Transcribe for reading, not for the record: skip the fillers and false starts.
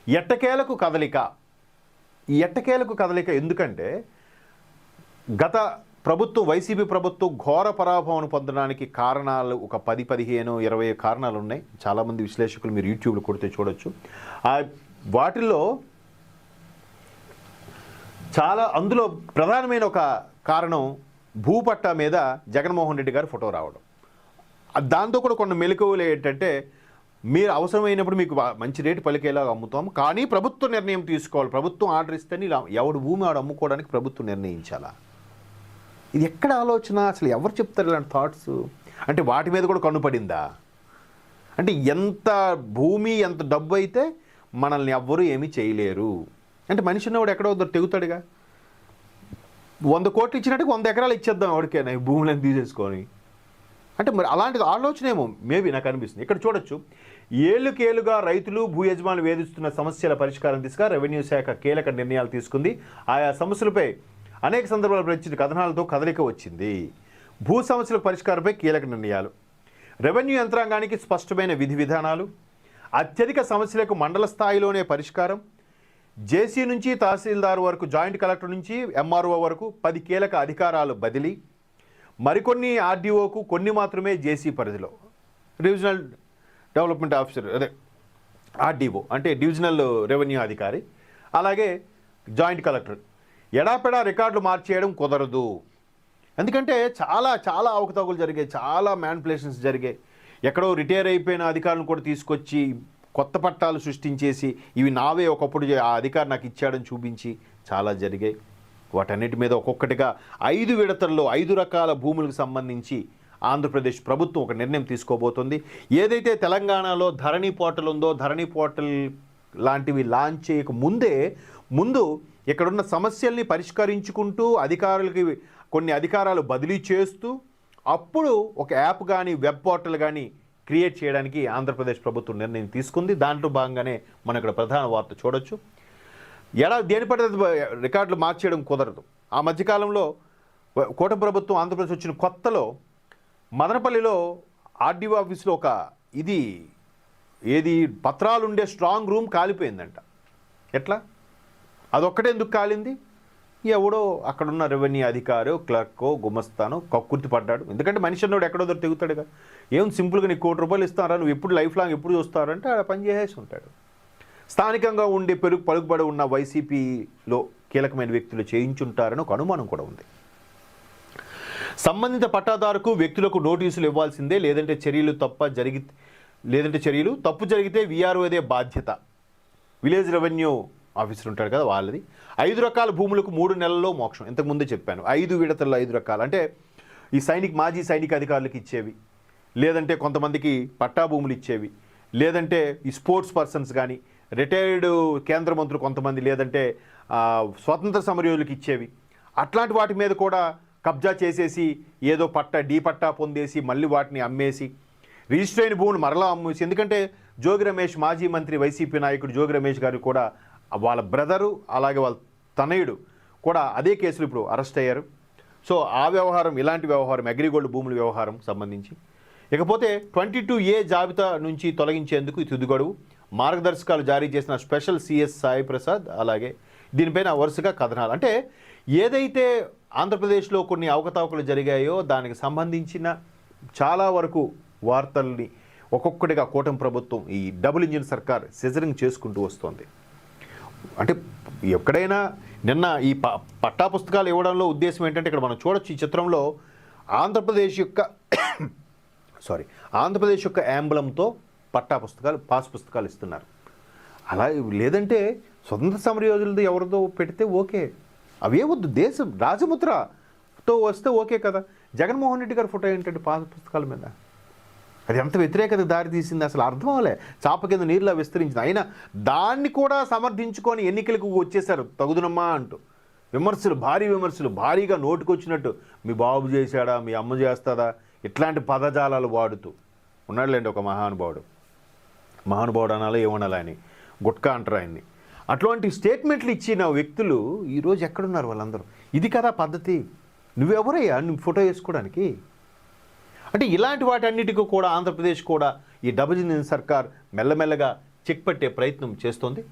ఎట్టకేలకు కదలిక. ఈ ఎట్టకేలకు కదలిక ఎందుకంటే గత ప్రభుత్వం, వైసీపీ ప్రభుత్వం ఘోర పరాభవం పొందడానికి కారణాలు ఒక 10, 15, 20 కారణాలు ఉన్నాయి. చాలామంది విశ్లేషకులు మీరు యూట్యూబ్లో కొడితే చూడొచ్చు. వాటిల్లో అందులో ప్రధానమైన ఒక కారణం భూపట్టా మీద జగన్మోహన్ రెడ్డి గారి ఫోటో రావడం. దాంతో కూడా కొన్ని మెలకువలు ఏంటంటే, మీరు అవసరమైనప్పుడు మీకు మంచి రేటు పలికేలా అమ్ముతాం, కానీ ప్రభుత్వ నిర్ణయం తీసుకోవాలి, ప్రభుత్వం ఆర్డర్ ఇస్తేనే ఇలా ఎవడు భూమి ఆడు అమ్ముకోవడానికి ప్రభుత్వం నిర్ణయించాలా. ఇది ఎక్కడ ఆలోచన, అసలు ఎవరు చెప్తారు ఇలాంటి థాట్స్? అంటే వాటి మీద కూడా కన్నుపడిందా? అంటే ఎంత భూమి ఎంత డబ్బు అయితే మనల్ని ఎవ్వరూ ఏమీ చేయలేరు. అంటే మనిషి ఉన్నవాడు ఎక్కడో తెగుతాడుగా. 100 కోట్లు ఇచ్చినట్టు 100 ఎకరాలు ఇచ్చేద్దాం ఎవరికైనా ఈ భూములను తీసేసుకొని. అంటే మరి అలాంటి ఆలోచన ఏమో మేబీ నాకు అనిపిస్తుంది. ఇక్కడ చూడొచ్చు, ఏళ్లుకేళ్లుగా రైతులు భూ యజమానులు వేధిస్తున్న సమస్యల పరిష్కారం దిశగా రెవెన్యూ శాఖ కీలక నిర్ణయాలు తీసుకుంది. ఆయా సమస్యలపై అనేక సందర్భాలు ప్రచురిత కథనాలతో కదలిక వచ్చింది. భూ సమస్యల పరిష్కారంపై కీలక నిర్ణయాలు, రెవెన్యూ యంత్రాంగానికి స్పష్టమైన విధి విధానాలు, అత్యధిక సమస్యలకు మండల స్థాయిలోనే పరిష్కారం, జేసీ నుంచి తహసీల్దార్ వరకు, జాయింట్ కలెక్టర్ నుంచి ఎంఆర్ఓ వరకు 10 కీలక అధికారాలు బదిలీ, మరికొన్ని ఆర్డీఓకు, కొన్ని మాత్రమే జేసీ పరిధిలో, రీజనల్ డెవలప్మెంట్ ఆఫీసర్ అదే ఆర్డీఓ అంటే డివిజనల్ రెవెన్యూ అధికారి, అలాగే జాయింట్ కలెక్టర్. ఎడాపెడా రికార్డులు మార్చేయడం కుదరదు. ఎందుకంటే చాలా అవకతవకలు జరిగాయి, చాలా మ్యానిపులేషన్స్ జరిగాయి. ఎక్కడో రిటైర్ అయిపోయిన అధికారులను కూడా తీసుకొచ్చి కొత్త పట్టాలు సృష్టించేసి ఇవి నావే, ఒకప్పుడు ఆ అధికారి నాకు ఇచ్చాడని చూపించి చాలా జరిగాయి. వాటన్నిటి మీద ఒక్కొక్కటిగా 5 విడతల్లో 5 రకాల భూములకు సంబంధించి ఆంధ్రప్రదేశ్ ప్రభుత్వం ఒక నిర్ణయం తీసుకోబోతుంది. ఏదైతే తెలంగాణలో ధరణి పోర్టల్ ఉందో, ధరణి పోర్టల్ లాంటివి లాంచ్ చేయక ముందు ఇక్కడున్న సమస్యల్ని పరిష్కరించుకుంటూ అధికారులకి కొన్ని అధికారాలు బదిలీ చేస్తూ అప్పుడు ఒక యాప్ కానీ వెబ్ పోర్టల్ కానీ క్రియేట్ చేయడానికి ఆంధ్రప్రదేశ్ ప్రభుత్వం నిర్ణయం తీసుకుంది. దాంట్లో భాగంగానే మనం ఇక్కడ ప్రధాన వార్త చూడొచ్చు. దేని పడితే రికార్డులు మార్చేయడం కుదరదు. ఆ మధ్యకాలంలో కూటమి ప్రభుత్వం ఆంధ్రప్రదేశ్ వచ్చిన కొత్తలో మదనపల్లిలో ఆర్డీఓ ఆఫీస్లో ఒక పత్రాలు ఉండే స్ట్రాంగ్ రూమ్ కాలిపోయిందంట. ఎట్లా? అదొక్కటే ఎందుకు కాలింది? ఎవడో అక్కడున్న రెవెన్యూ అధికారో, క్లర్కో, గుమస్తానో కక్కుర్తి పడ్డాడు. ఎందుకంటే మనిషి అన్నోడు ఎక్కడో తెగుతాడుగా. ఏం సింపుల్గా నీకు ₹1 ఇస్తారా, నువ్వు ఎప్పుడు లైఫ్ లాంగ్ ఎప్పుడు చూస్తారంటే ఆడ పని చేసేసి ఉంటాడు. స్థానికంగా ఉండే పలుకుబడి ఉన్న వైసీపీలో కీలకమైన వ్యక్తులు చేయించుంటారని ఒక అనుమానం కూడా ఉంది. సంబంధిత పట్టాదారుకు వ్యక్తులకు నోటీసులు ఇవ్వాల్సిందే, లేదంటే చర్యలు తప్పు జరిగితే వీఆర్ఓదే బాధ్యత. విలేజ్ రెవెన్యూ ఆఫీసర్ ఉంటాడు కదా, వాళ్ళది. 5 రకాల భూములకు 3 నెలల్లో మోక్షం. ఇంతకుముందే చెప్పాను, 5 విడతల్లో 5 రకాలు. అంటే ఈ మాజీ సైనిక అధికారులకు ఇచ్చేవి, లేదంటే కొంతమందికి పట్టా భూములు ఇచ్చేవి, లేదంటే ఈ స్పోర్ట్స్ పర్సన్స్ కానీ, రిటైర్డ్ కేంద్ర మంత్రులు కొంతమంది, లేదంటే స్వతంత్ర సమరయోధులకు ఇచ్చేవి. అట్లాంటి వాటి మీద కూడా కబ్జా చేసేసి ఏదో డీ పట్టా పొందేసి మళ్ళీ వాటిని అమ్మేసి రిజిస్టర్ అయిన భూములు మరలా అమ్మేసి. ఎందుకంటే జోగి రమేష్, మాజీ మంత్రి వైసీపీ నాయకుడు జోగి రమేష్ గారు కూడా వాళ్ళ బ్రదరు అలాగే వాళ్ళ తనయుడు కూడా అదే కేసులు ఇప్పుడు అరెస్ట్ అయ్యారు. సో ఆ వ్యవహారం, ఇలాంటి వ్యవహారం, అగ్రిగోల్డ్ భూముల వ్యవహారం సంబంధించి. ఇకపోతే 22A జాబితా నుంచి తొలగించేందుకు తుది గడువు, మార్గదర్శకాలు జారీ చేసిన స్పెషల్ CS సాయి ప్రసాద్. అలాగే దీనిపైన వరుసగా కథనాలు. అంటే ఏదైతే ఆంధ్రప్రదేశ్లో కొన్ని అవకతవకలు జరిగాయో దానికి సంబంధించిన చాలా వరకు వార్తల్ని ఒక్కొక్కటిగా కూటమి ప్రభుత్వం ఈ డబుల్ ఇంజిన్ సర్కార్ సిజరింగ్ చేసుకుంటూ వస్తుంది. అంటే ఎక్కడైనా నిన్న ఈ పట్టా పుస్తకాలు ఇవ్వడంలో ఉద్దేశం ఏంటంటే, ఇక్కడ మనం చూడొచ్చు ఈ చిత్రంలో ఆంధ్రప్రదేశ్ యొక్క యాంబలంతో పట్టా పుస్తకాలు, పాస్ పుస్తకాలు ఇస్తున్నారు. అలా లేదంటే స్వతంత్ర సమరయోధులది ఎవరిదో పెడితే ఓకే, అవే వద్దు, దేశం రాజముద్రతో వస్తే ఓకే కదా. జగన్మోహన్ రెడ్డి గారి ఫోటో ఏంటంటే పాస్ పుస్తకాల మీద, అది ఎంత వ్యతిరేకత దారి తీసింది అసలు అర్థం అవ్వలే. చాప కింద నీరులా విస్తరించింది. అయినా దాన్ని కూడా సమర్థించుకొని ఎన్నికలకు వచ్చేసారు తగుదునమ్మా అంటూ. భారీ విమర్శలు భారీగా నోటుకొచ్చినట్టు, మీ బాబు చేశాడా, మీ అమ్మ చేస్తుందా, ఇట్లాంటి పదజాలాలు వాడుతూ ఉన్నాడులేండి ఒక మహానుభావుడు అనాలో ఏమనాలి అని, గుట్కా అంటారు ఆయన్ని. అట్లాంటి స్టేట్మెంట్లు ఇచ్చిన వ్యక్తులు ఈరోజు ఎక్కడున్నారు వాళ్ళందరూ? ఇది కదా పద్ధతి? నువ్వెవరయ్యా నువ్వు ఫోటో వేసుకోవడానికి? అంటే ఇలాంటి వాటన్నిటికీ కూడా ఆంధ్రప్రదేశ్ కూడా ఈ డబుల్ ఇంజిన్ సర్కార్ మెల్లమెల్లగా చెక్ పెట్టే ప్రయత్నం చేస్తోంది.